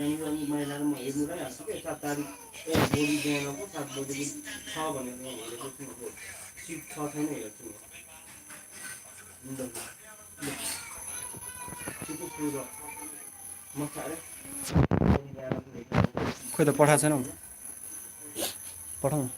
महिनाको म हेर्नु भइहाल्छु कि 7 तारिक भोलि बिहानको 7 बजेको छ भनेर म हेरेको छु सिट छ छैन हेर्छु छिटो सुरु म साह्रै खोइ त पठाएको छैन पठाउँ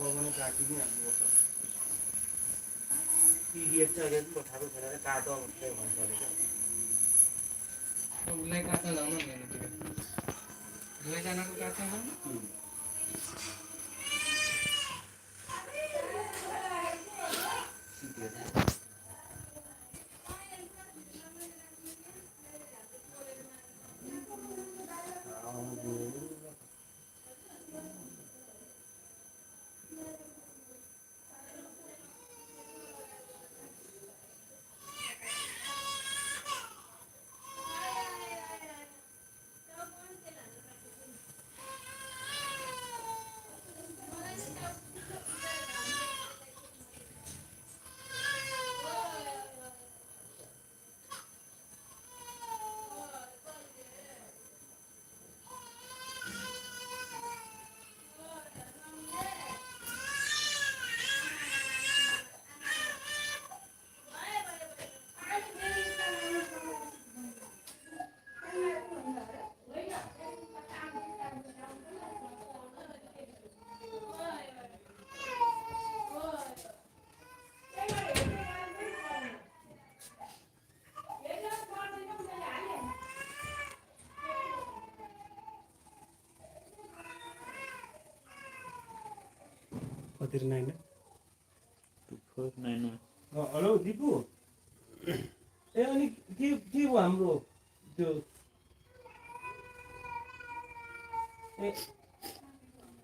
पवन काटिदिनु हाल्नुपर्छ पिडिएफ चाहिँ अहिले पनि पठाएको छैन काटो भन्दै भन्नु पऱ्यो उसलाई काट्न लाउनु नि दुवैजनाको काट्न लाउनु कति 9 हेलो दिपु ए अनि के भयो हाम्रो त्यो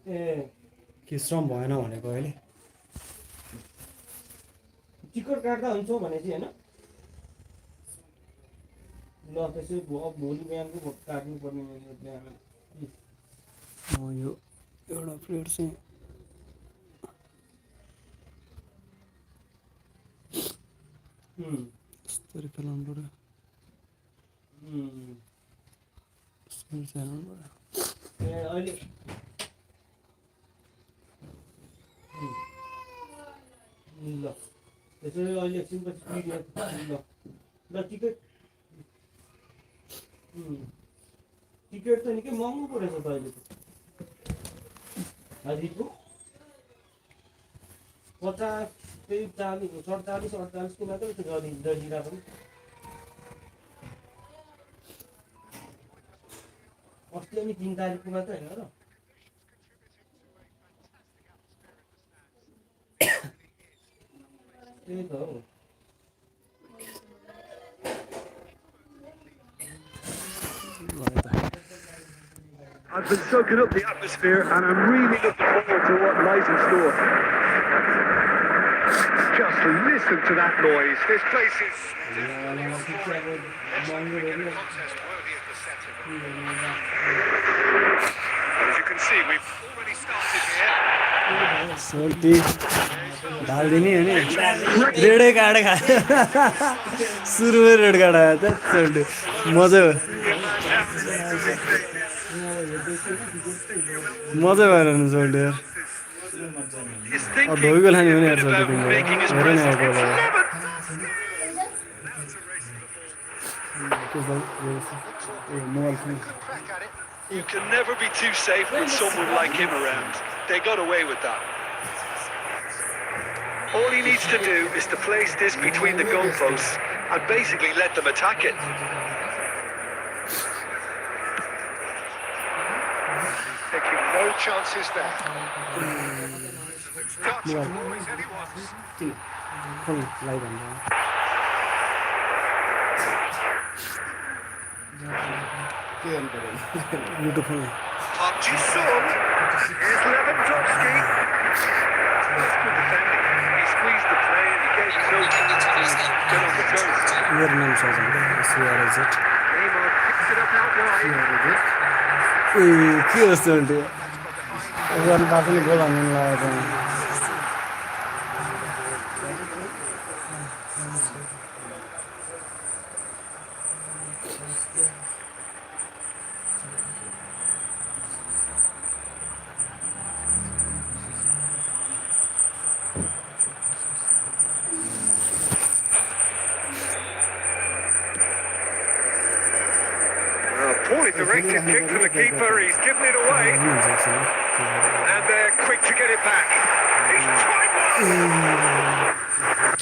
ए के श्रम भएन भनेको अहिले टिकट काट्दा हुन्छ भनेपछि होइन ल त्यसै भोलि बिहानको काट्नुपर्ने यो एउटा प्लेयर चाहिँ यस्तरी खेलाउनु पऱ्यो स्पिड खेलाउनु पऱ्यो ए अहिले ल त्यसो अहिले एकछिनपछि पिडिएफ ल टिकट टिकट त निकै महँगो परेछ त अहिले त हजुरको 50 त्यही 47-48 को मात्रै छ जजिरा पनि अस्ति अनि 3 तारिकको मात्रै होइन र त्यही त हो I've been soaking up the atmosphere and I'm really looking forward to what lies in store. Just listen to that noise. This place is as you can see, we've already started here. सोल्टी ढालिदिने हो नि रेडै काँडै खायो सुरुमै red card आयो त सोल्टी मजा भयो मजा भएर नि सोल्टी He's thinking धोइको लाने हो नि यार सोल्टी about तिम्रो making his हेर नि presence. आएको It's होला never mobile phone You can never be too safe with someone like him around. They got away with that. All he needs to do is to place this between the goalposts and basically let them attack it. Taking no chances there. Got to always any wants. Phone live भन्दा YouTube phone Park Ji-sung. Here's Lewandowski. That's good defending. He squeezed the play and he gave him no chance to get on the go. मेरो नाम सजन Neymar picks it up out wide. ए के हो सोल्टी गर्नु भएको नि गोल हान्नु लागेको Poorly directed kick from the keeper. He's given it away. And they're quick to get it back. He's tried one.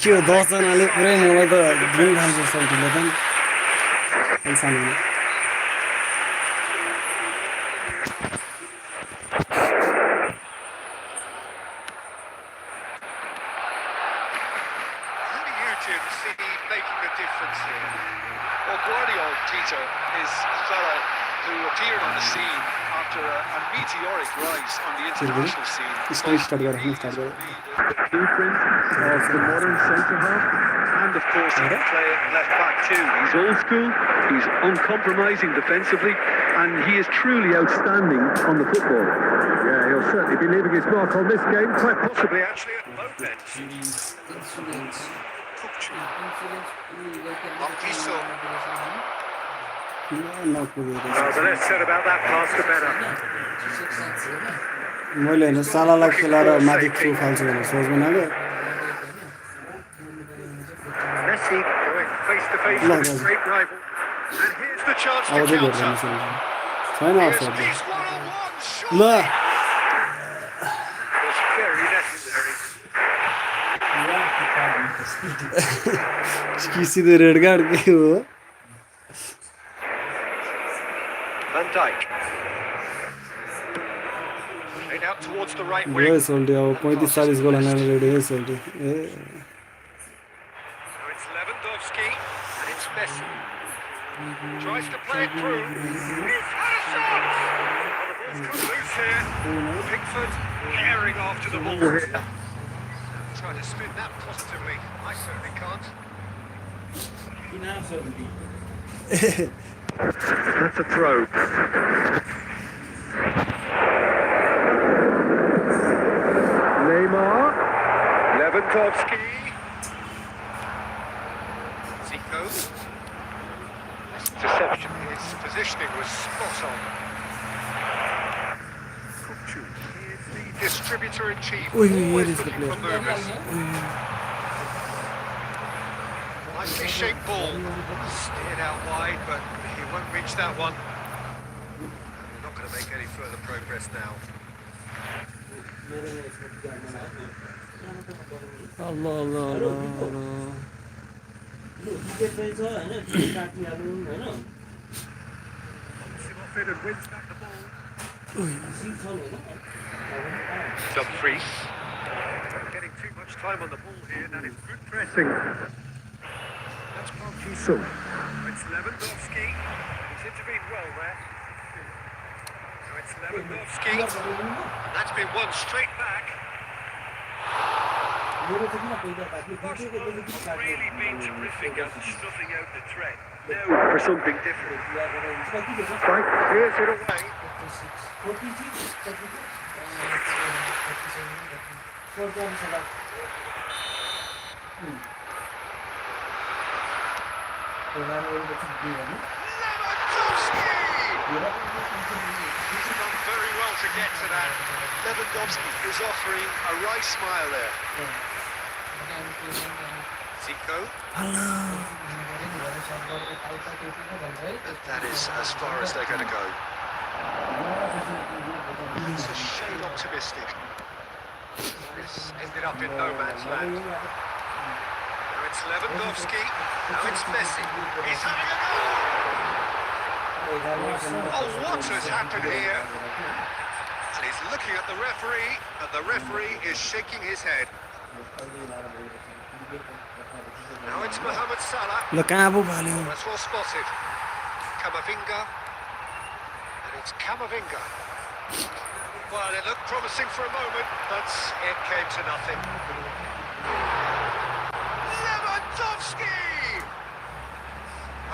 के हो 10 जनाले पुरै मलाई त ड्रिङ खान्छ सल्टीले त सानो Who do you two see making a difference here? Well, Guardiola, Tito, is a fella who appeared on the scene after a meteoric rise on the international scene. Start start गरे स्टार्ट गरे Blueprint of the modern centre half, and of course he can play at left back too. He's old school, he's uncompromising defensively, and he is truly outstanding on the football. Yeah, he'll certainly be leaving his mark on this game, quite possibly actually at both ends. But less said about that pass, the better. मैले हैन सालालाई खेलाएर माथि through फाल्छु भनेर सोच्नु नाग्यो Messi going face to face with his great rival. And here's the chance to अब चाहिँ counter. भेट्नु छैन offside He's one-on-one, shot. ल Was very necessary. किसी तो रेड कार्ड के हो Van Dijk. Played out towards the right yo wing. सोल्टी अब 35-40 गोल हाल्न रेडी है सोल्टी ए Now it's Lewandowski and it's Messi. Tries to play it through. He's had a shot! Well, the ball's come loose here. Pickford tearing after the ball here. Trying to spin that positively. I certainly can't. That's a throw. Neymar. Lewandowski. Zico. Deception. His positioning was spot on. Kupchu is the distributor in chief. Oi, here Always is the looking for movers. Nicely shaped ball. Steered out wide, but he won't reach that one. We're not going to make any further progress now. Allah Allah Allah Simon wins back the ball. Dumfries. Getting too much time on the ball here. That is good pressing. That's Marquinhos. It's Lewandowski. He's intervened well there. Now it's Lewandowski. And that's been won straight back. Must really been terrific at stuffing out the threat. Now for something different. Right, here's it away. He's done very well to get to that. Lewandowski is offering a wry smile there. Zico. And that is as far as they're going to go. It's a shade optimistic. This ended up in no man's land. Now it's Lewandowski. Now it's Messi. He's having a go. Oh, what has happened here? And he's looking at the referee, and the referee is shaking his head. Now it's Mohamed Salah. ल कहाँ पो फाल्यो That's well spotted. Camavinga. And it's Camavinga. Well, it looked promising for a moment, but it came to nothing. Lewandowski!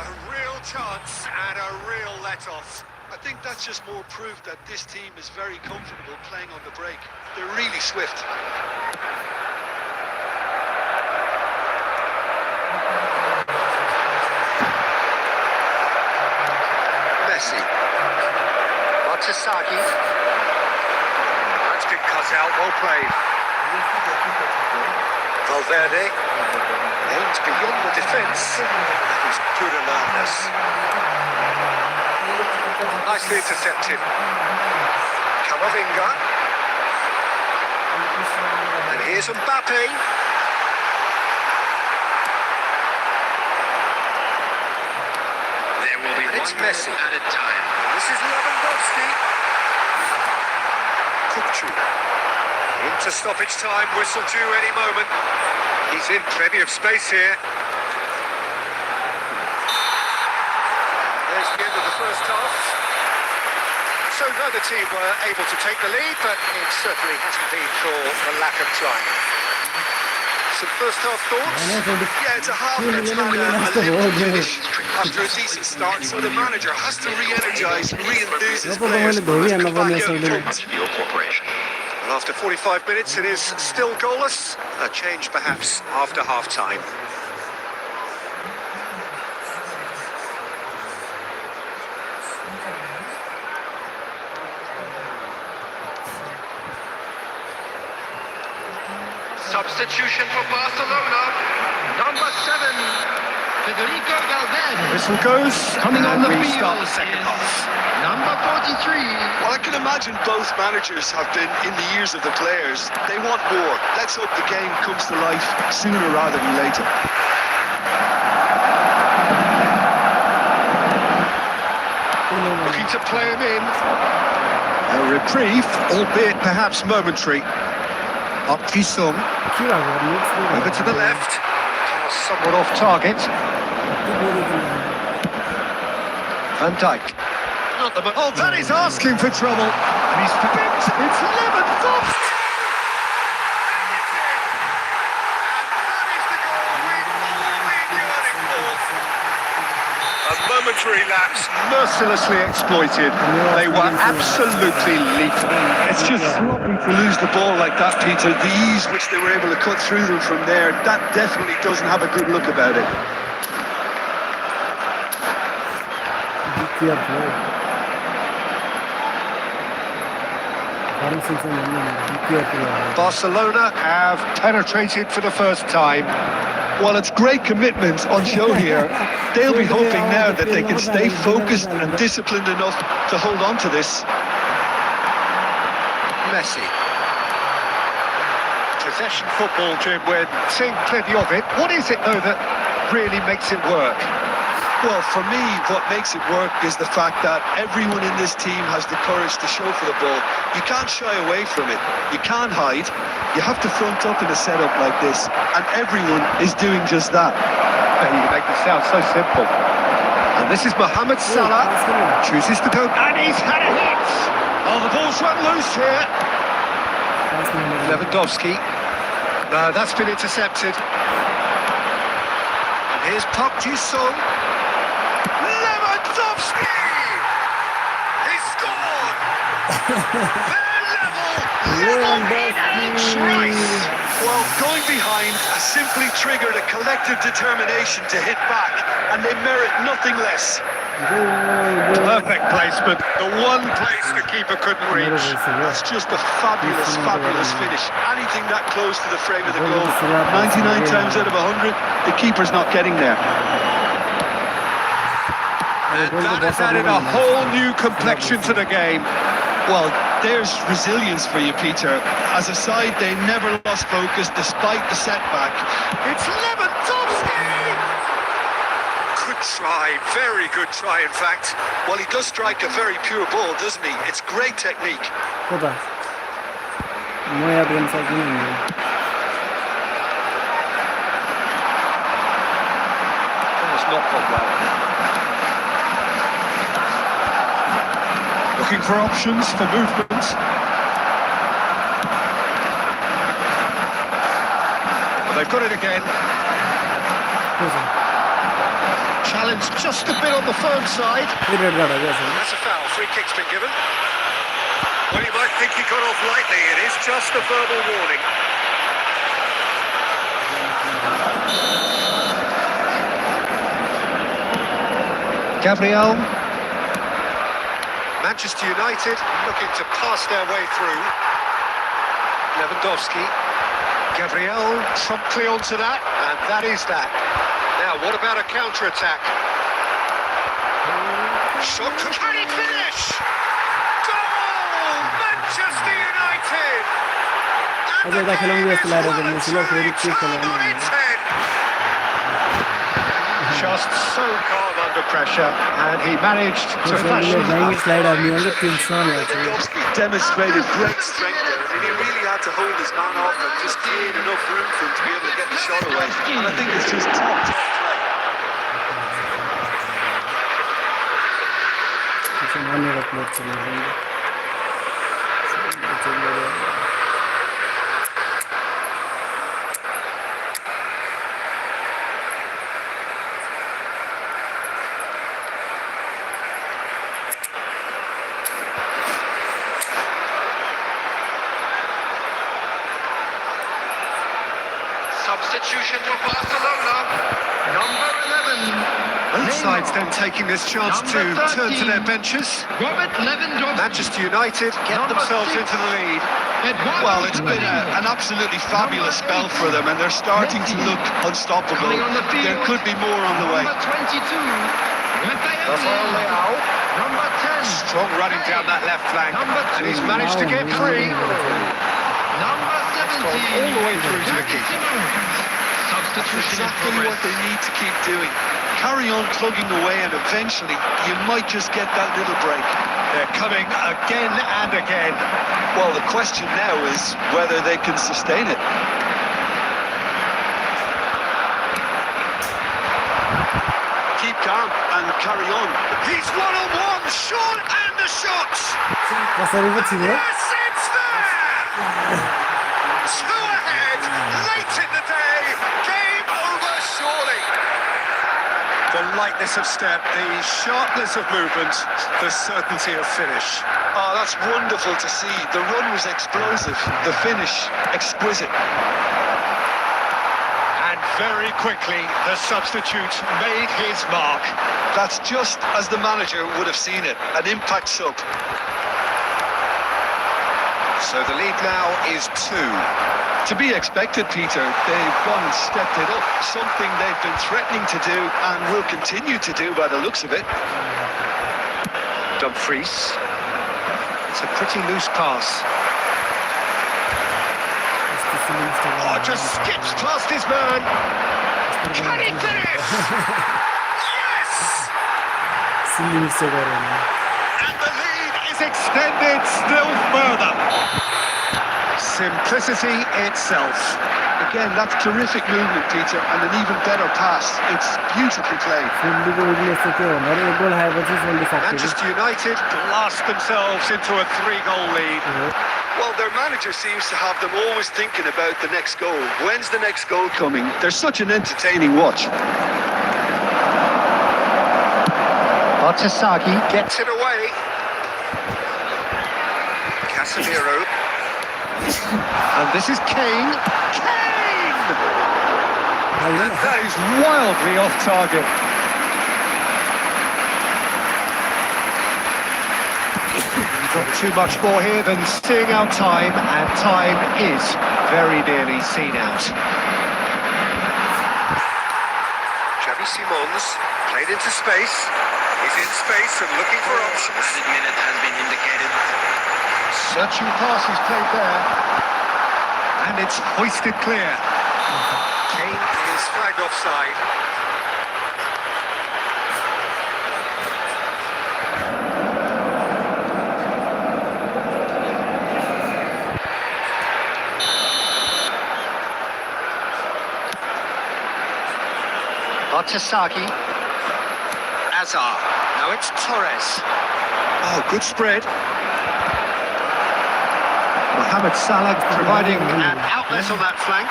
A real chance and a real let-off. I think that's just more proof that this team is very comfortable playing on the break. They're really swift. Messi. Montesaki. That's been cut out, well played. Valverde. Aims beyond the defence. That was good alertness. Nicely intercepted. Camavinga. And here's Mbappe. There will be And it's one Messi. at a time. This is Lewandowski. Kukcu. Into stoppage time, whistle due any moment. He's in plenty of space here. There's the end of the first half. So neither team were able to take the lead, but it certainly hasn't been for the lack of trying. Some first half thoughts? Yeah, it's a half that's had a limited finish after a decent start, so the manager has to re-energise and re-enthuse his players to come back out in front. For your corporation. Well, after 45 minutes, it is still goalless. A change, perhaps, after half-time. Substitution for Barcelona. Number 7, Federico Valverde. Whistle goes, Coming on the we field start the second is half. number 43. Well, I can imagine both managers have been in the ears of the players. They want more. Let's hope the game comes to life sooner rather than later. Looking to play him in. A reprieve, albeit perhaps momentary. Up Jisung, over to the left. Pass somewhat off target. Van Dijk. Not the... Oh, that is asking for trouble. And he's picked. It's Lewandowski. A momentary lapse, mercilessly exploited. They were absolutely lethal. It's just sloppy to lose the ball like that, Peter. The ease which they were able to cut through them from there, that definitely doesn't have a good look about it. Barcelona have penetrated for the first time. Well, it's great commitment on show here. They'll be hoping now that they can stay focused and disciplined enough to hold on to this. Messi. Possession football, Jim, we're seeing plenty of it. What is it, though, that really makes it work? Well, for me, what makes it work is the fact that everyone in this team has the courage to show for the ball. You can't shy away from it. You can't hide. You have to front up in a setup like this, and everyone is doing just that. You make it sound so simple. And this is Mohamed Salah. Chooses to go, and he's had a hit! Oh, the ball's run loose here. Lewandowski. No, that's been intercepted. And here's Park Ji-sung. Lewandowski! He scored! They're level Rice. Well, going behind has simply triggered a collective determination to hit back, and they merit nothing less. Perfect placement, the one place the keeper couldn't reach. That's just a fabulous, fabulous finish. Anything that close to the frame of the goal, 99 times out of 100, the keeper's not getting there. And that has added a whole new complexion to the game. Well, there's resilience for you, Peter. As a side, they never lost focus despite the setback. It's Lewandowski! Good try, very good try, in fact. Well, he does strike a very pure ball, doesn't he? It's great technique. Kota. Moja bramca gminny. That's not gone well. Looking for options for movement. Well, they've got it again. challenge just a bit on the firm side. Red काढायचं असेल. That's a foul. Free kick's been given. Well, you might think he got off lightly. It is just a verbal warning. Gabriel. Manchester United looking to pass their way through. Lewandowski. Gabriel promptly onto that, and that is that. Now, what about a counter-attack? Shot, can he finish? Goal! Manchester United! And Ajay the दाखल game होंगे is इस लारे well में and slow truly फिर ठीक turned on चलाना its head. Just so calm under pressure, and he managed to fashion जाएंगे slide आदमी होंगे 300 में Lewandowski demonstrated great strength there. I mean, he really had to hold his man off and just create enough room for him to be able to get the shot away. And I think it's just top play. कुछ मानने का plate चल रहा है. Substitution for Barcelona. Number 11. both sides then taking this chance to turn to their benches. Robert Lewandowski. Manchester United get themselves into the lead. Well, it's been an absolutely fabulous spell for them, and they're starting to look unstoppable. There could be more on the way. Number 22. Rafael Leao. Number 10. Strong running down that left flank. And he's managed to get free. Number 17. All the way through to the keeper. Substitution in Exactly what progress. they need to keep doing. Carry on plugging away, and eventually you might just get that little break. They're coming again and again. Well, the question now is whether they can sustain it. Keep calm and carry on. He's one-on-one. Sean and the shots. कसरी पो छिरे. Yes, it's there. Two ahead. Late in the day. Game over surely. The lightness of step, the sharpness of movement, the certainty of finish. Oh, that's wonderful to see. The run was explosive. The finish, exquisite. And very quickly, the substitute made his mark. That's just as the manager would have seen it. An impact sub. So the lead now is 2. To be expected, Peter. They've gone and stepped it up. Something they've been threatening to do and will continue to do by the looks of it. Dumfries. It's a pretty loose pass. Oh, just skips past his man. Can he finish? Yes! सिल्ली से करेंगे. And the lead is extended still further. Simplicity itself. Again, that's terrific movement, Peter, and an even better pass. It's beautifully played. सिल्ली को उड़ने से क्या होना है. एक गोल है बच्चे सिल्ली सकते हैं. Manchester United blast themselves into a 3-goal lead. Well, their manager seems to have them always thinking about the next goal. When's the next goal coming? They're such an entertaining watch. Bartasagi gets it away. Casemiro. And this is Kane. Kane! That is wildly off target. Got too much more here than seeing out time, and time is very nearly seen out. Xavi Simons played into space. He's in space and looking for options. Added minute has been indicated. Searching pass is played there. And it's hoisted clear. Kane is flagged offside. Bartasagi. Azar. Now it's Torres. Oh, good spread. Mohamed Salah providing an outlet on that flank.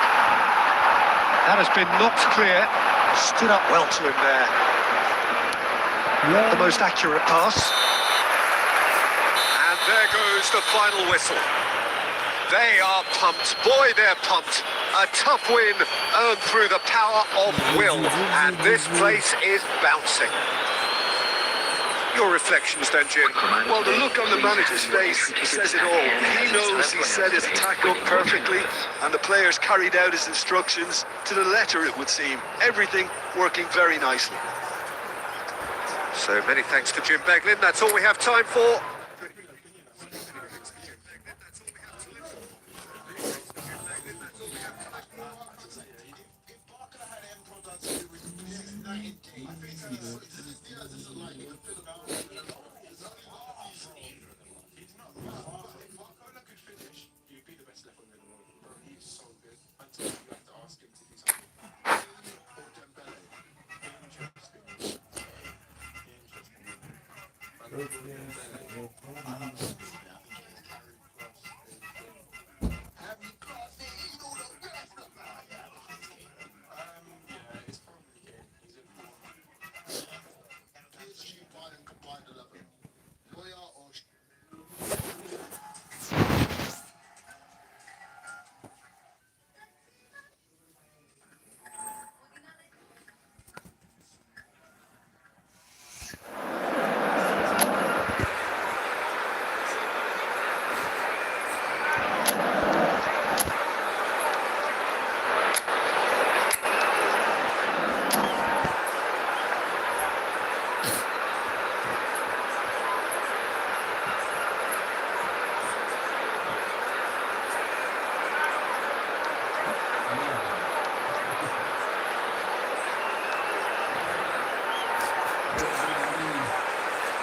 That has been knocked clear. Stood up well to him there. The most accurate pass. And there goes the final whistle. They are pumped. Boy, they're pumped. A tough win earned through the power of will. And this place is bouncing. Your reflections then, Jim? Well, the look on the manager's face says it all. He knows he set his attack up perfectly, and the players carried out his instructions to the letter, it would seem. Everything working very nicely. So many thanks to Jim Beglin. That's all we have time for.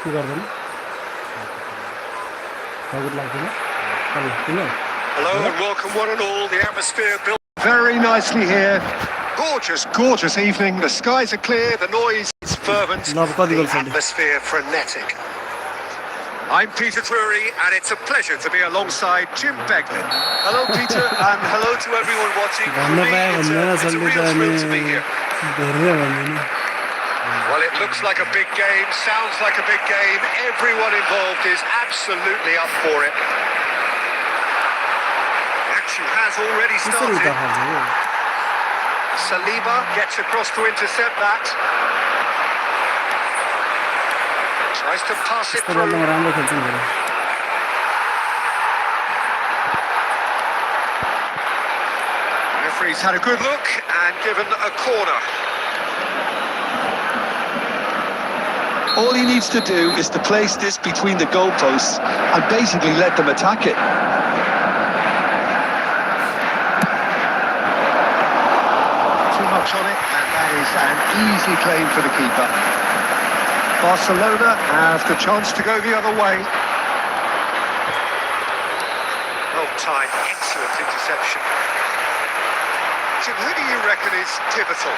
কি করবেন কাগজ লাগবে না চলো Hello and welcome one and all. The atmosphere built very nicely here. Gorgeous, gorgeous evening. The skies are clear, the noise is fervent, the atmosphere frenetic. I'm Peter Drury and it's a pleasure to be alongside Jim Beglin. Hello, Peter, and hello to everyone watching. For me, it's a real thrill to be here. Well, it looks like a big game, sounds like a big game. Everyone involved is absolutely up for it. Action has already started. Saliba gets across to intercept that. Tries to pass it through. Referee's had a good look and given a corner. All he needs to do is to place this between the goalposts and basically let them attack it. Too much on it, and that is an easy claim for the keeper. Barcelona have the chance to go the other way. Well timed, excellent interception. Jim, who do you reckon is pivotal?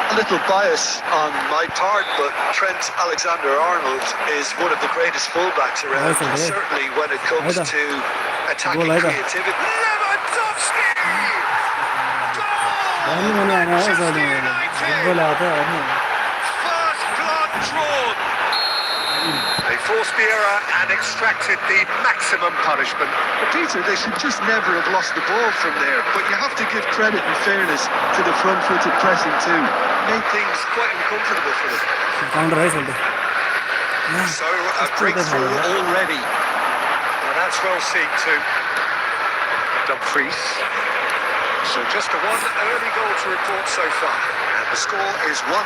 A little bias on my part, but Trent Alexander-Arnold is one of the greatest fullbacks around, certainly when it comes to attacking creativity. Lewandowski! First blood drawn. They forced the error and extracted the maximum punishment. But Peter, they should just never have lost the ball from there, but you have to give credit and fairness to the front-footed pressing too. Made things quite uncomfortable for them. So a breakthrough already. Well, that's well seen too. Dumfries. So just the one early goal to report so far. And the score is 1-0.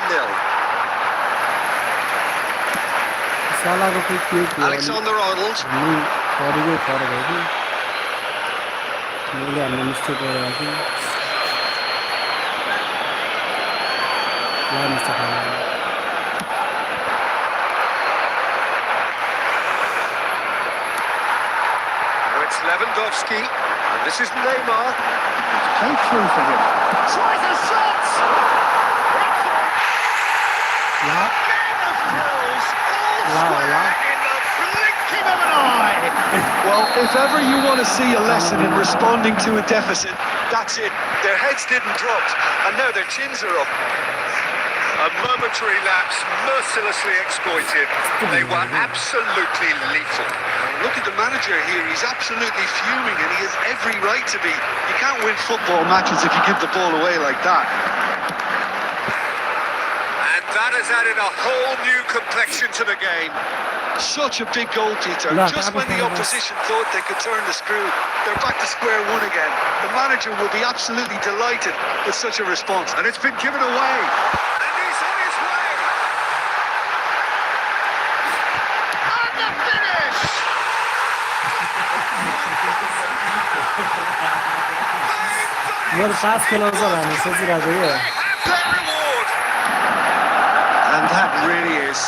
Alexander-Arnold. Now it's Lewandowski. And this is Neymar. Came through for him. Tries a shot! Well, if ever you want to see a lesson in responding to a deficit, that's it. Their heads didn't drop, and now their chins are up. A momentary lapse, mercilessly exploited. They were absolutely lethal. Look at the manager here. He's absolutely fuming, and he has every right to be. You can't win football matches if you give the ball away like that. And that has added a whole new complexion to the game. Such a big goal, Peter. Look, Just when the opposition thought they could turn the screw, they're back to square one again. The manager will be absolutely delighted with such a response. And it's been given away. And he's on his way. And the finish! मेरो पास खेलाउँछ भने सोचिरहेको थियो They have their reward. And that really is.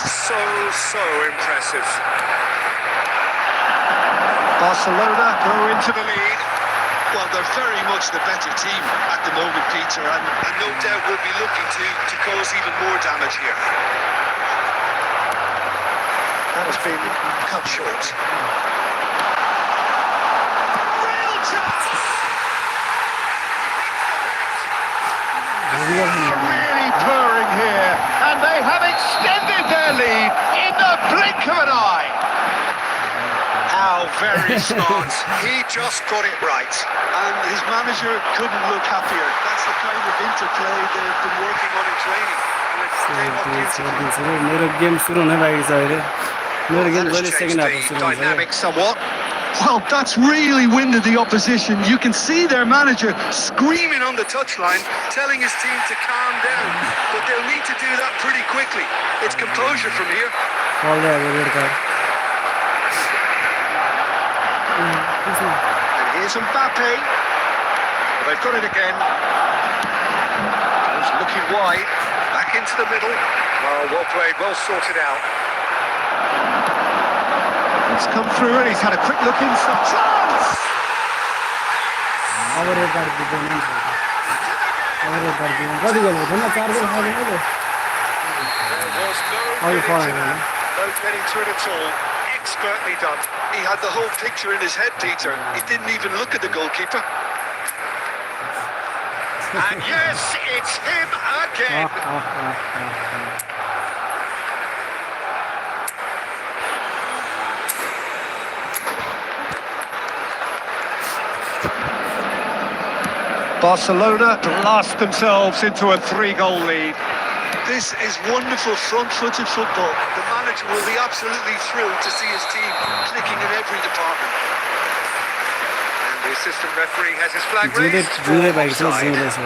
So impressive. Barcelona go into the lead. Well, they're very much the better team at the moment, Peter, and no doubt will be looking to cause even more damage here. That has been cut short. Real chance! Really purring here, and they have extended their lead in the blink of an eye. How very smart. He just got it right. And his manager couldn't look happier. That's the kind of interplay they've been working on in training. And it's came up beautifully. मेरो game सुरु हुन लागेको छ अहिले मेरो game That जहिले has second half changed सुरु the हुन्छ dynamic somewhat. Well, that's really winded the opposition. You can see their manager screaming on the touchline, telling his team to calm down. But they'll need to do that pretty quickly. It's composure from here. बल्दै अब red card And here's Mbappe. They've got it again. He's looking wide. Back into the middle. Well played, well sorted out. It's come through and he's had a quick look inside. Chance! अब red card दिँदैन अब red card दिँदैन कति गोल भयो न 4 गोल खायो मैले There was Oh, no you're fine, getting to man. it. No getting to it at all. Expertly done. He had the whole picture in his head, Peter. He didn't even look at the goalkeeper. And yes, it's him again. Barcelona blast themselves into a 3-goal lead. This is wonderful front-footed football. The manager will be absolutely thrilled to see his team clicking in every department. And the assistant referee has his flag जिउँदै raised. जिउँदै भएको छ Offside. जिउँदै छ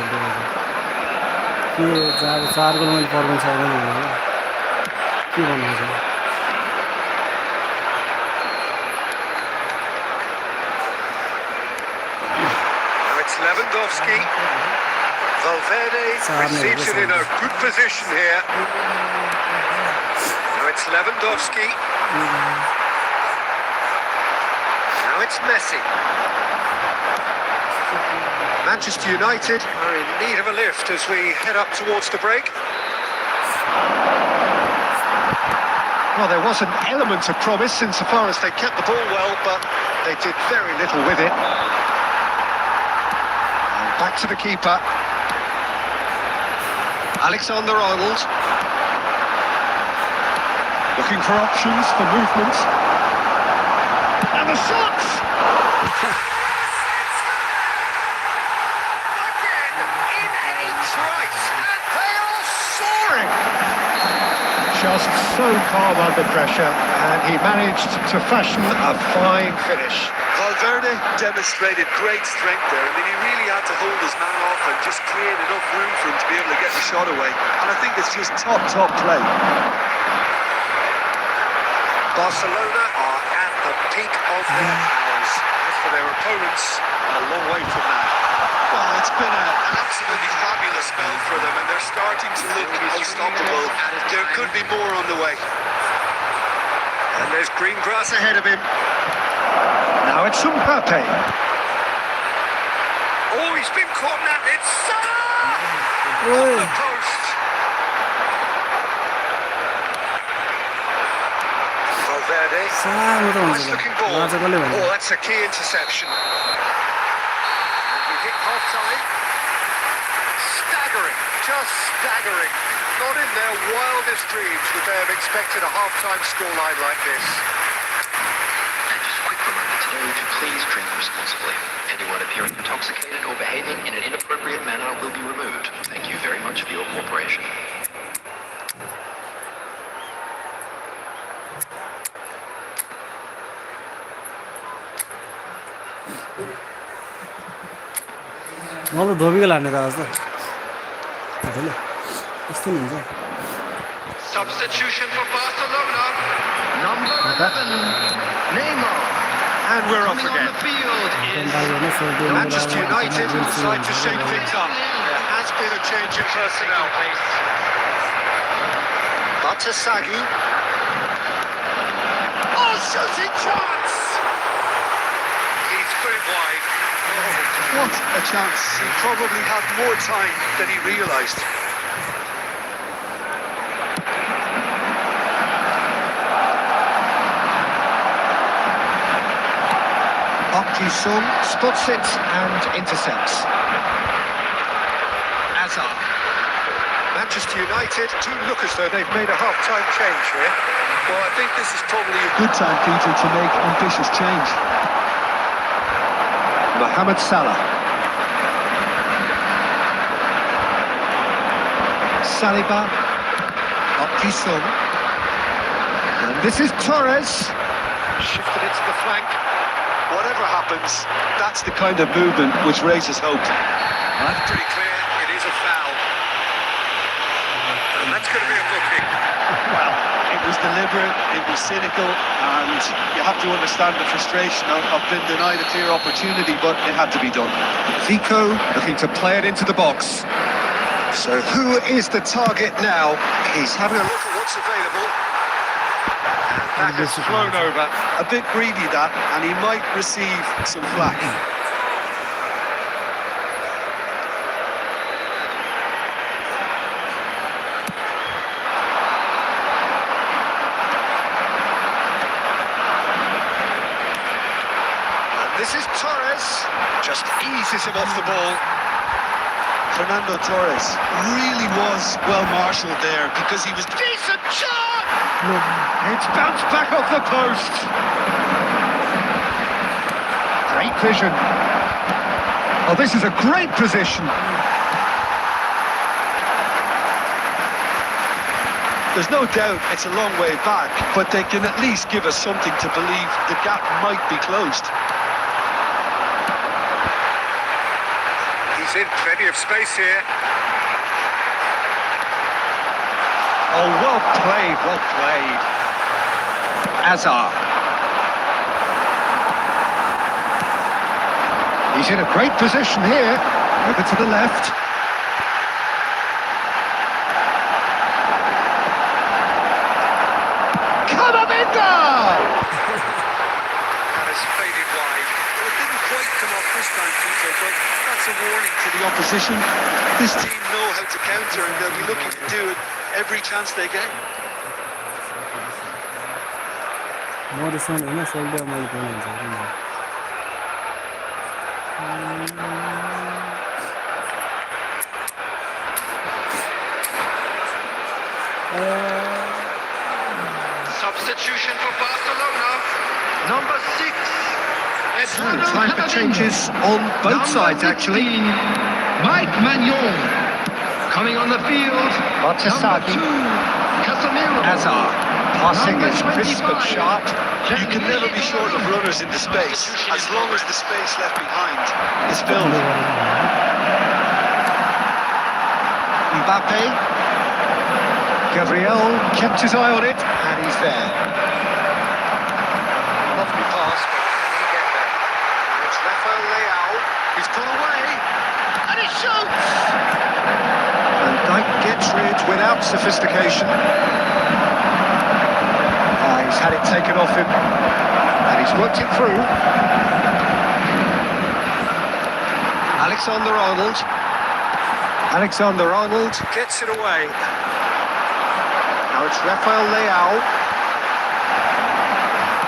के अब 4 गोल मैले पर्नु छैन नि के भन्नुहुन्छ Now it's Lewandowski. Valverde receives it in a good position here. Now it's Lewandowski. Now it's Messi. Manchester United are in need of a lift as we head up towards the break. Well, there was an element of promise insofar as they kept the ball well, but they did very little with it. And back to the keeper. Alexander-Arnold. Looking for options, for movement. And the shots! Again, in age right, and they are soaring! Just so calm under pressure, and he managed to fashion a fine finish. Valverde demonstrated great strength there. I mean, he really had to hold his man off and just create enough room for him to be able to get the shot away. And I think it's just top play. Barcelona are at the peak of their powers. As for their opponents, a long way from that. Well, it's been an absolutely fabulous spell for them, and they're starting to look unstoppable. There could be more on the way. And there's green grass ahead of him. Now it's Mbappe. Oh, he's been caught now. It's Salah! On the post. Valverde. सानो त Nice हुन्छ looking त ball. आज कसले भन्यो Oh, that's a key interception. And we hit half time. Staggering, just staggering. Not in their wildest dreams would they have expected a half-time scoreline like this. And just a quick reminder today to please drink responsibly. Anyone appearing intoxicated or behaving in an inappropriate manner will be removed. Thank you very much for your cooperation. म त धोबीको लाने त आज ल यस्तो नि हुन्छ Substitution for Barcelona. Number 11, Neymar. And we're off Coming on again. the field is Manchester United decide to shake things up. There has been a change in personnel. Batasagi. Oh, shooting chance! He's put it wide. Oh, what a chance. He probably had more time than he realised. Ji-sung spots it and intercepts. Hazard. Manchester United do look as though they've made a half-time change here. Well, I think this is probably a good time, Peter, to make ambitious change. Mohamed Salah. Saliba. Ji-sung. And this is Torres. Shifted it to the flank. Whatever happens, that's the kind of movement which raises hope. That's pretty clear, it is a foul. And that's going to be a booking. Well, it was deliberate, it was cynical, and you have to understand the frustration of being denied a clear opportunity, but it had to be done. Zico looking to play it into the box. So who is the target now? He's having a look at what's available. That has flown over. A bit greedy, that, and he might receive some flack. And this is Torres. Just eases him off the ball. Fernando Torres really was well marshalled there because he was decent shot! It's bounced back off the post. Great vision. Oh, this is a great position. There's no doubt it's a long way back, but they can at least give us something to believe the gap might be closed. He's in plenty of space here. Oh, well played, well played. Hazard. He's in a great position here. Over to the left. Camavinga! That has faded wide. Well, it didn't quite come off this time, Peter, but that's a warning to the opposition. This team know how to counter, and they'll be looking to do it every chance they get. Morrison होइन solder मैले पनि हुन्छ Substitution for Barcelona. Number 6. Time for changes on both sides, actually. Mike Magnon. Coming on the field. Batasagi. Casemiro. Hazard. Passing Number is crisp and 25. sharp. You can never be short of runners into space, as long as the space left behind is filled. Mbappe. Gabriel kept his eye on it, and he's there. Lovely pass, but can he get there? It's Rafael Leao. He's gone away, and he shoots! Van Dijk gets rid without sophistication. He's had it taken off him, and he's worked it through. Alexander-Arnold. Alexander-Arnold gets it away. Now it's Rafael Leao.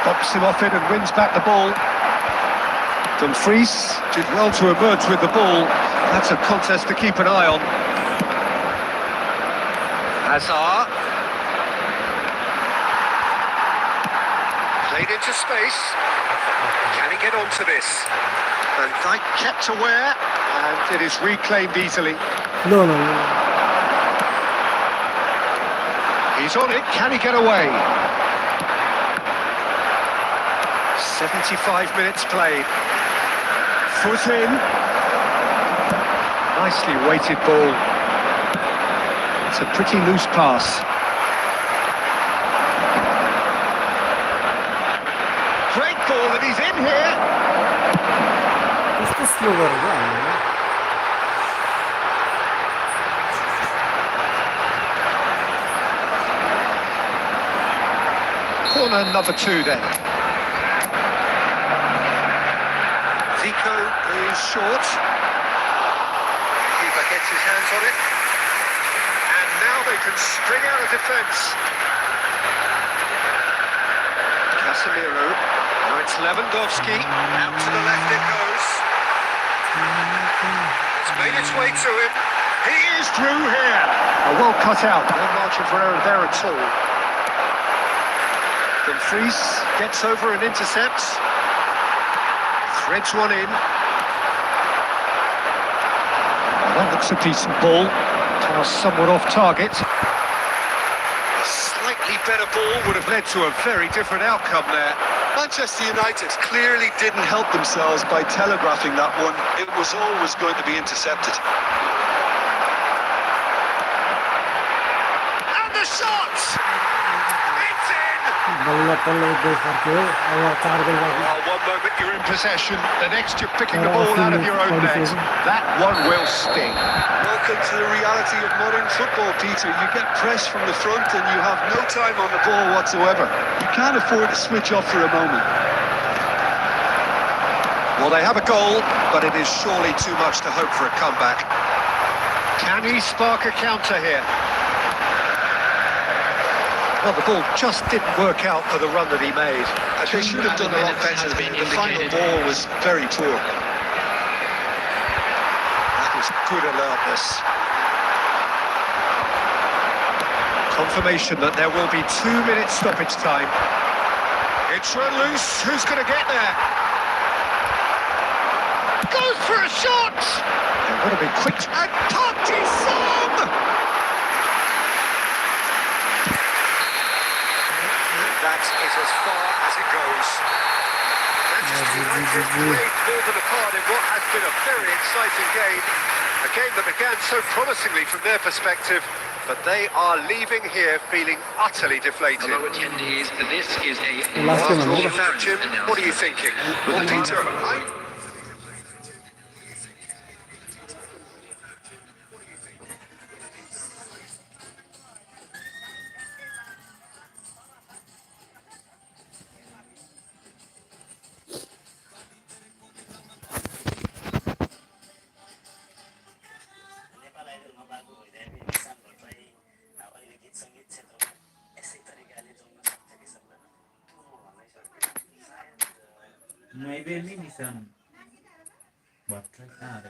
Bops him off it and wins back the ball. Dumfries did well to emerge with the ball. That's a contest to keep an eye on. Hazard. Played into space. Can he get onto this? Van Dijk kept aware, and it is reclaimed easily. No. He's on it. Can he get away? 75 minutes played. Foot in. Nicely weighted ball. It's a pretty loose pass. Great ball, and he's in here. त्यस्तो slow गरेको हामीले Corner number 2 then. Zico is short. Keeper gets his hands on it. And now they can string out a defence. Casemiro. Now it's Lewandowski. Out to the left it goes. It's made its way to him. He is through here. Well cut out. No margin for error there at all. Dumfries gets over and intercepts. Threads one in. That looks a decent ball. Pass somewhat off target. A slightly better ball would have led to a very different outcome there. Manchester United clearly didn't help themselves by telegraphing that one. It was always going to be intercepted. And the shot! It's in! बल्ल गोल फर्क्यो अब 4 गोल बाँकी Oh, one moment you're in possession, the next you're picking the ball out of your own net. That one will sting. Welcome to the reality of modern football, Peter. You get press from the front and you have no time on the ball whatsoever. You can't afford to switch off for a moment. Well, they have a goal, but it is surely too much to hope for a comeback. Can he spark a counter here? Well, the ball just didn't work out for the run that he made. They should have done a lot better. The final ball was very poor. That was good alertness. Confirmation that there will be 2 minutes stoppage time. It's run loose. Who's going to get there? Goes for a shot! They've got to be quick. And Party Song! That is as far as it goes. Manchester United played more than a part in what has been a very exciting game. A game that began so promisingly from their perspective, but they are leaving here feeling utterly deflated. Hello attendees, this is a Last game, After all of that, Jim, what are you thinking? Well, Peter, Maybe Nissan. But right now,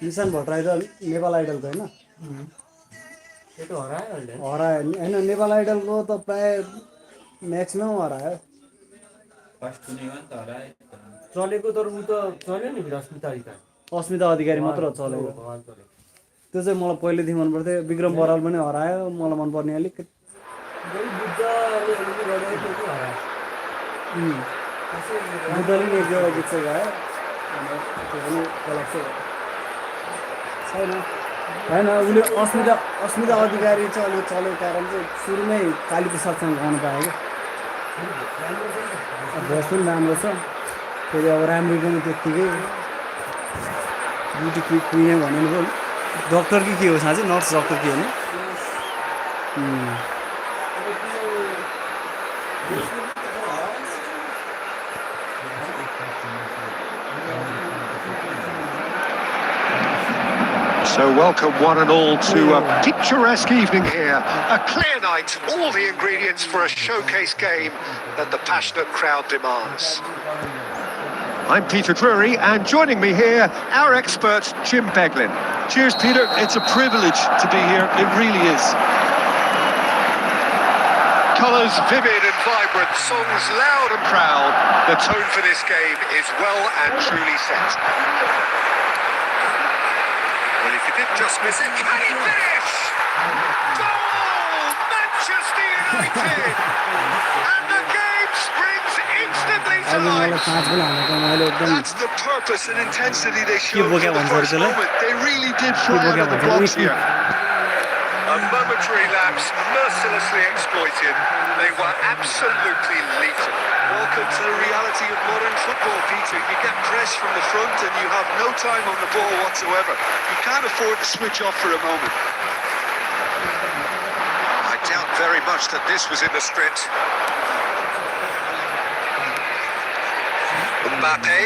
निशान भट्टराई त नेपाल आइडलको होइन ये तो हरायो अहिले हरायो होइन नेपाल आइडलको त प्राय म्याक्सिमम हरायो फर्स्ट हुने हो नि त हरायो चलेको तर उ त चल्यो नि अस्मिता अधिकारी अस्मिता अधिकारी मात्र चलेको भगवान चलेको त्यो चाहिँ मलाई पहिलेदेखि मन पर्थ्यो विक्रम बराल पनि हरायो मलाई मनपर्ने अलिक बुद्धले गरेको थियो हरायो बुद्धले नि एक दुईवटा गीत चाहिँ गायो त्यो पनि गलत चाहिँ छैन होइन उसले अस्मिता अधिकारी चाहिँ अहिले चलेको कारण चाहिँ सुरुमै कालीप्रसादसँग गाउनु पायो क्या भोइस पनि राम्रो छ फेरि अब राम्रो पनि त्यत्तिकै ब्युटी क्विनै भनेको डक्टर कि के हो साँच्चै नर्स डक्टर के होइन So welcome one and all to a picturesque evening here. A clear night, all the ingredients for a showcase game that the passionate crowd demands. I'm Peter Drury, and joining me here, our expert, Jim Beglin. Cheers, Peter. It's a privilege to be here. It really is. Colours vivid and vibrant, songs loud and proud. The tone for this game is well and truly set. Well, if he did just miss it, can he finish? Goal! Manchester United! And the game springs instantly to अहिले मलाई life. 5 गोल हालेको मैले एकदम That's the purpose and intensity they showed बोक्यो from the भन्छ first त्यसलाई? moment. They really did fly out बोक्यो of the भन्छ? blocks here. A momentary lapse, mercilessly exploited. They were absolutely lethal. Welcome to the reality of modern football, Peter. You get press from the front and you have no time on the ball whatsoever. You can't afford to switch off for a moment. I doubt very much that this was in the script. Mbappe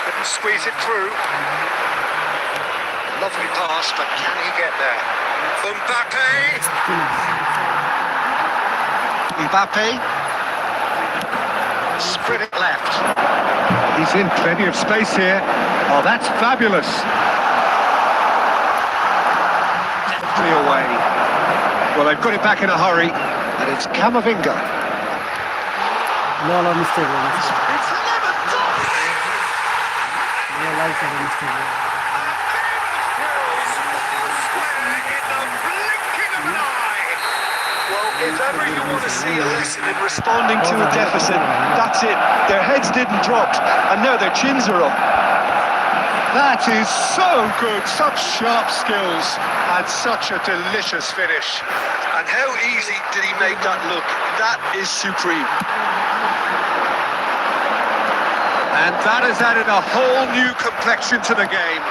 couldn't squeeze it through. Lovely pass, but can he get there? Mbappe spread it left. He's in plenty of space here. Oh, that's fabulous. Deftly away. Well, they've got it back in a hurry, and it's Camavinga. ल mistake हो It's Lewandowski. Yo like छ mistake हो Well, if ever you want to see a lesson in responding to a deficit, that's it. Their heads didn't drop, and now their chins are up. That is so good, such sharp skills, and such a delicious finish. And how easy did he make that look? That is supreme. And that has added a whole new complexion to the game.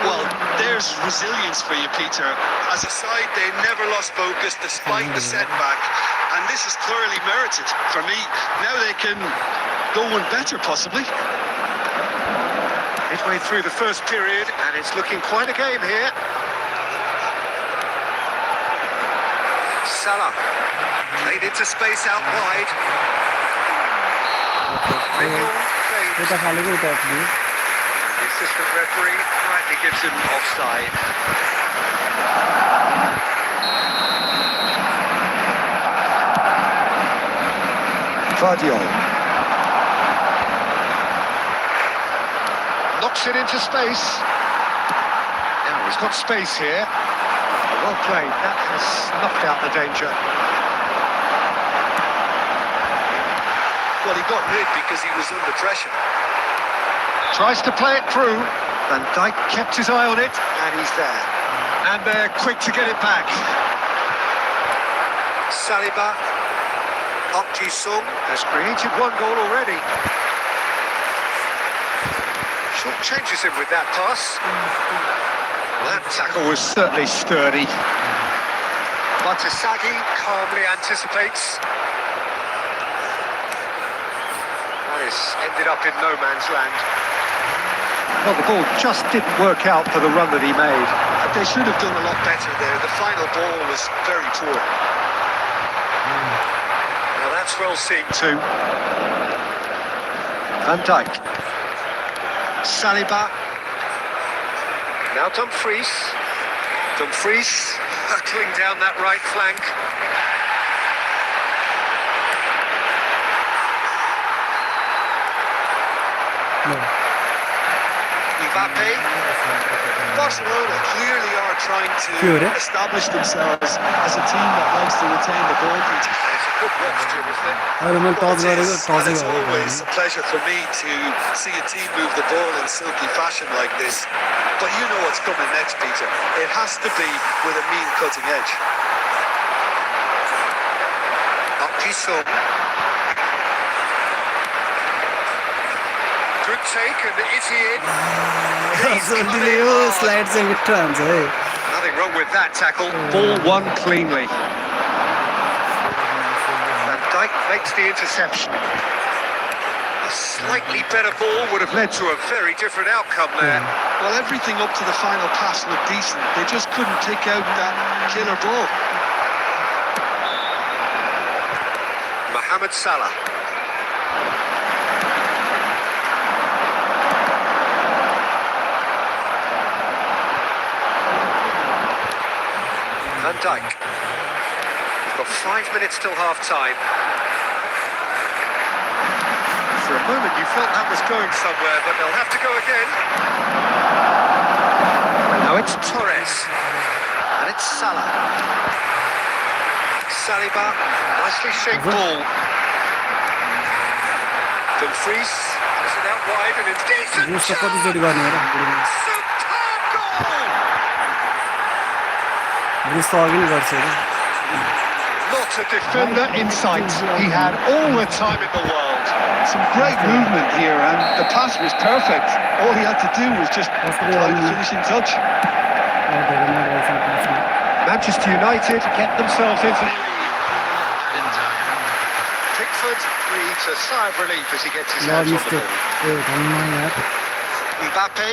Well, there's resilience for you, Peter. As a side, they never lost focus despite the setback, and this is clearly merited for me. Now they can go one better, possibly. Midway through the first period, and it's looking quite a game here. Salah played into space out wide. यता फालेको उता दियो The assistant referee rightly gives him offside. Guardiola knocks it into space. Now he's got space here. Well played. That has snuffed out the danger. Well, he got rid because he was under pressure. Tries to play it through. Van Dijk kept his eye on it, and he's there. And they're quick to get it back. Saliba, Park Ji-sung has created one goal already. Short changes him with that pass. That tackle was certainly sturdy. Batasagi calmly anticipates. That is ended up in no man's land. Well, the ball just didn't work out for the run that he made. They should have done a lot better there. The final ball was very poor. Now that's well seen too. Van Dijk. Saliba. Now Dumfries. Dumfries hurtling down that right flank. Mbappe. Barcelona clearly are trying to Good, establish themselves as a team that likes to retain the ball. It's a good watch, Jim, isn't it? अहिले मैले touch गरेको And टचै it's गरेको always a pleasure for me to see a team move the ball in silky fashion like this. But you know what's coming next, Peter. It has to be with a mean cutting edge. Park Ji-sung. Good take, and is he in? He's come in yo hard. Slide चाहिँ मिठो हान्छ है Nothing wrong with that tackle. Ball won cleanly. Van Dijk makes the interception. A slightly better ball would have led to a very different outcome there. Well, everything up to the final pass looked decent. They just couldn't take out that killer ball. Mohamed Salah. Van Dijk. We've got 5 minutes till half-time. For a moment you felt that was going somewhere, but they'll have to go again. Now it's Torres. And it's Salah. Saliba, nicely shaped ball. Dumfries has it out wide and it's decent. Mustafa कतिचोटि गर्ने हो र Superb goal! Bruce त अघि नै गर्छ अरे Not a defender in sight. He had all the time in the world. Some great movement here, and the pass was perfect. All he had to do was just apply the finishing touch. Manchester United get themselves into the lead. Pickford breathes a sigh of relief as he gets his hands on the mistake ball. ए धन्यमा यार Mbappe.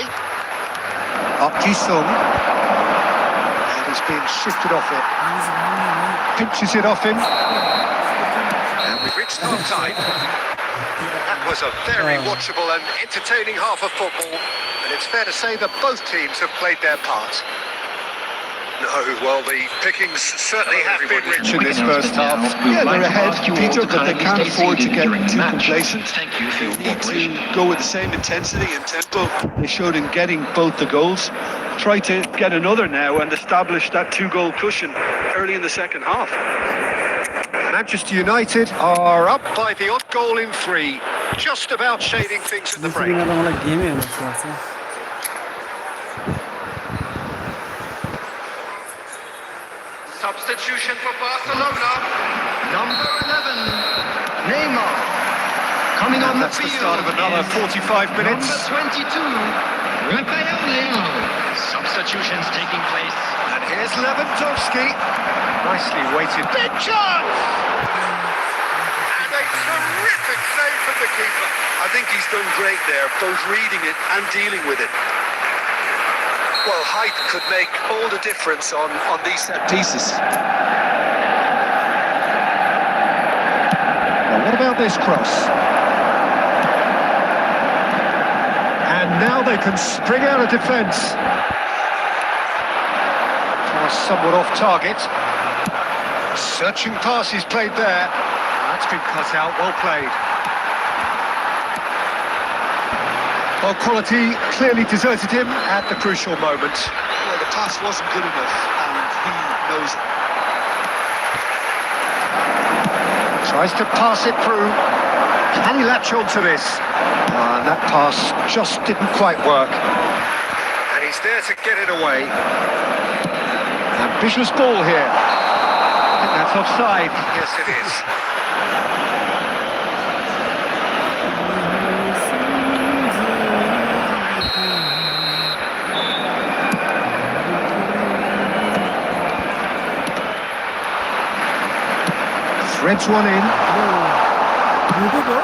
Up Ji-sung. And he's been shifted off it. Pinches it off him. And we've reached half time. That was a very watchable and entertaining half of football. And it's fair to say that both teams have played their part. No, well, the pickings certainly have been rich in this first half. Yeah, they're ahead, Peter, but they can't afford to get too complacent. Thank you for your They need cooperation. to go with the same intensity and tempo they showed in getting both the goals. Try to get another now and establish that 2-goal cushion early in the second half. Manchester United are up by the odd goal in 3, just about shading things at the break. बिना त मलाई गेमै हेर्न जस्तो लाग्छ Substitution for Barcelona. Number 11, Neymar. Coming on the field. That's the start of another 45 minutes. Number 22, Rafael Leão. Substitutions taking place. And here's Lewandowski. Nicely weighted. Big chance! And a terrific save from the keeper. I think he's done great there, both reading it and dealing with it. Well, height could make all the difference on these set pieces. Now, what about this cross? And now they can spring out of defence. Pass somewhat off target. Searching pass is played there. That's been cut out, well played. Well, quality clearly deserted him at the crucial moment. Well, the pass wasn't good enough, and he knows it. Tries to pass it through. Can he latch on to this? And that pass just didn't quite work. And he's there to get it away. Ambitious ball here. I think that's offside. Yes, it is. Threads one in.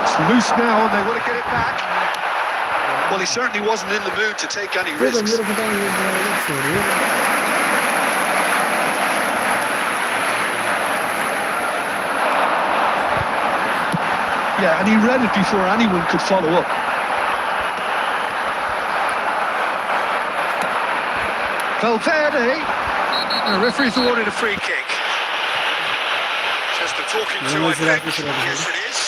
It's loose now and they want to get it back. Well, he certainly wasn't in the mood to take any risks. मेरो खुट्टा छोड्यो Yeah, and he read it before anyone could follow up. Valverde. The referee's awarded a free kick. Just a talking to, I think. Yes, it is.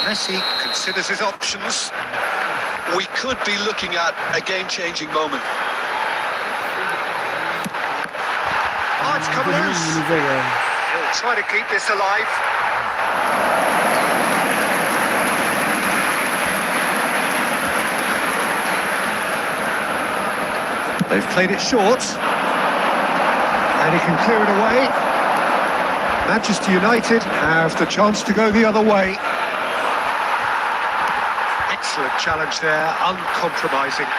Messi considers his options. We could be looking at a game-changing moment. Oh, it's come loose. He'll try to keep this alive. They've played it short. And he can clear it away. Manchester United have the chance to go the other way. Excellent challenge there, uncompromising.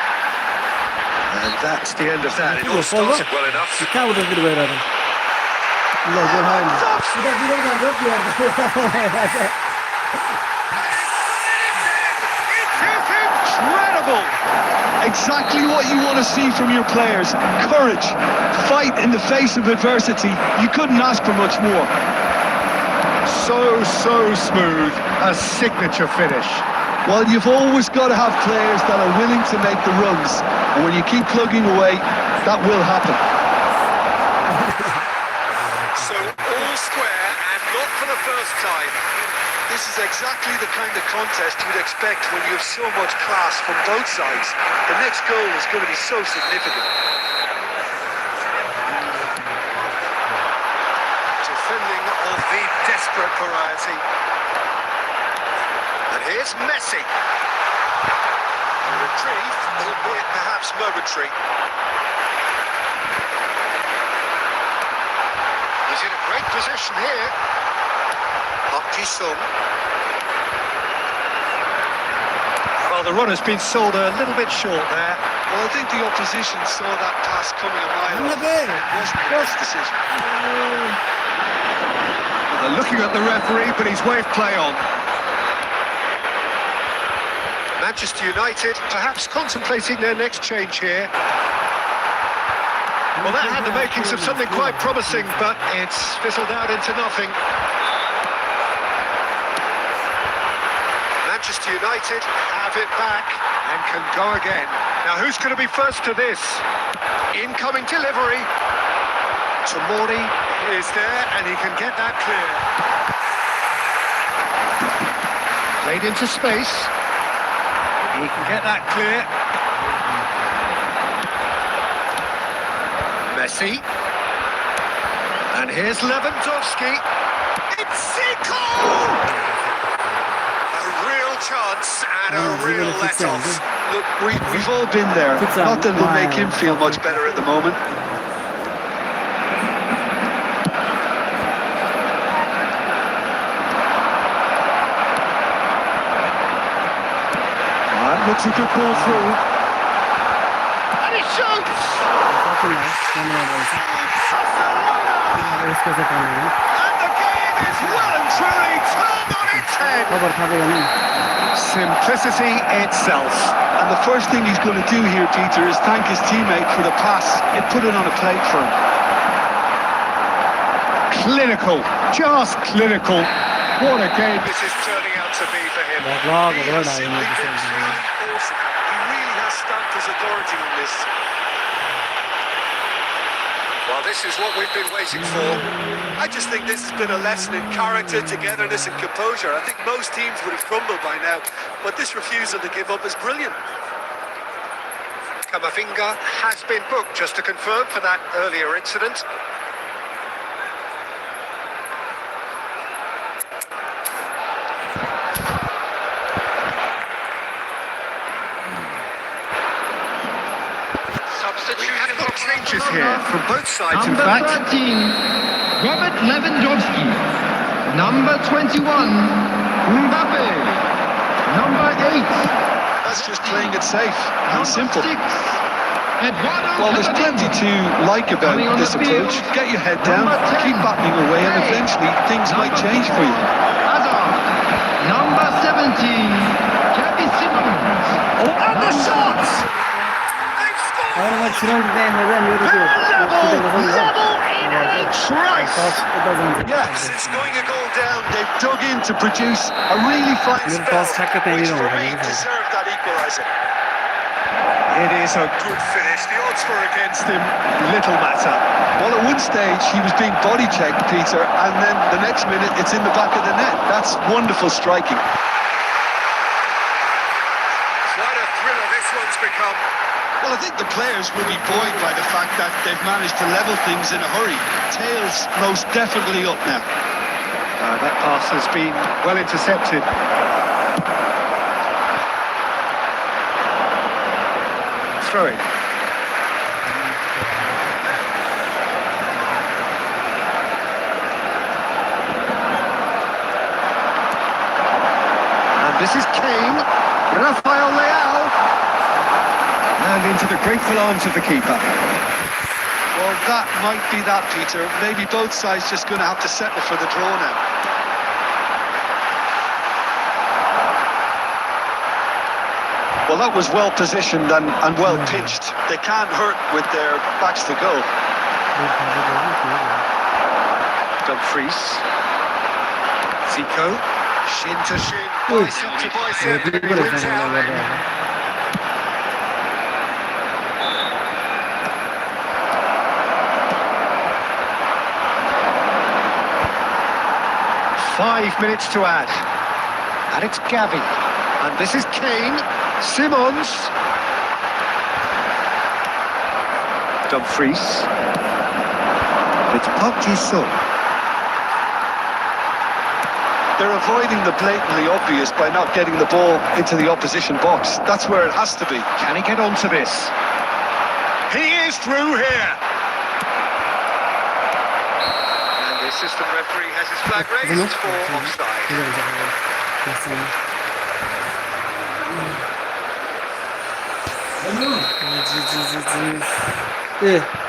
And that's the end of that. It all started well enough. कहाँबाट फेरि गइरहेको ल गोल खायो नि उता बिरो जान्छ player Incredible! Exactly what you want to see from your players. Courage, fight in the face of adversity. You couldn't ask for much more. So smooth. A signature finish. Well, you've always got to have players that are willing to make the runs. And when you keep plugging away, that will happen. So all square and not for the first time. This is exactly the kind of contest you'd expect when you have so much class from both sides. The next goal is going to be so significant. Defending of the desperate variety. And here's Messi. A reprieve, albeit perhaps momentary. He's in a great position here. Park Ji-sung. Well, the run has been sold a little bit short there. Well, I think the opposition saw that pass coming a mile off. It wasn't the best decision. They're looking at the referee, but he's waved play on. Manchester United perhaps contemplating their next change here. Well, that had the makings of something quite promising, but it's fizzled out into nothing. Manchester United have it back and can go again. Now, who's going to be first to this? Incoming delivery. Tomori is there, and he can get that clear. Played into space. He can get that clear. Messi. And here's Lewandowski. It's Zico! A real chance and a real let-off. Look, we've all been there. Not that it'll make him feel much better at the moment. Looks a good ball through. And he shoots! And the game is well and truly turned on its head. Simplicity itself. And the first thing he's going to do here, Peter, is thank his teammate for the pass. It put it on a plate for him. Clinical, just clinical. What a game this is turning out to be for him. He has simply been truly awesome. He really has stamped his authority on this. Well, this is what we've been waiting for. I just think this has been a lesson in character, togetherness and composure. I think most teams would have crumbled by now, but this refusal to give up is brilliant. Camavinga has been booked, just to confirm, for that earlier incident. We had got changes here from both sides, in fact. Number 13, Robert Lewandowski. Number 21, Mbappe. Number 8. That's just playing it safe and simple. 6, Eduardo Well, there's plenty to like about this approach. Get your head down, keep battling away, and eventually things might change for you. Hazard. Number 17, Kevin Simmons. And the shots! अरूमा छिराउनु टाइममा चाहिँ मेरो त्यो Yes, it's going a goal down. They've dug in to produce a really fine spell, which for me deserved that equaliser. It is a good finish. The odds were against him. Little matter. Well, at one stage he was being body checked, Peter, and then the next minute it's in the back of the net. That's wonderful striking. Quite a thriller this one's become. Well, I think the players will be buoyed by the fact that they've managed to level things in a hurry. Tails most definitely up now. That pass has been well intercepted. Throw it. And this is Kane. Rafael Leao. And into the grateful arms of the keeper. Well, that might be that, Peter. Maybe both sides just going to have to settle for the draw now. Well, that was well positioned and well pitched. They can't hurt with their backs to goal. Dumfries. Zico. Shin to shin. Bicep to bicep. He wins out. 5 minutes to add. And it's Gavi. And this is Kane. Simmons. Dumfries. It's Park Ji-sung. They're avoiding the blatantly obvious by not getting the ball into the opposition box. That's where it has to be. Can he get onto this? He is through here. And the assistant referee has his flag raised for offside. 예.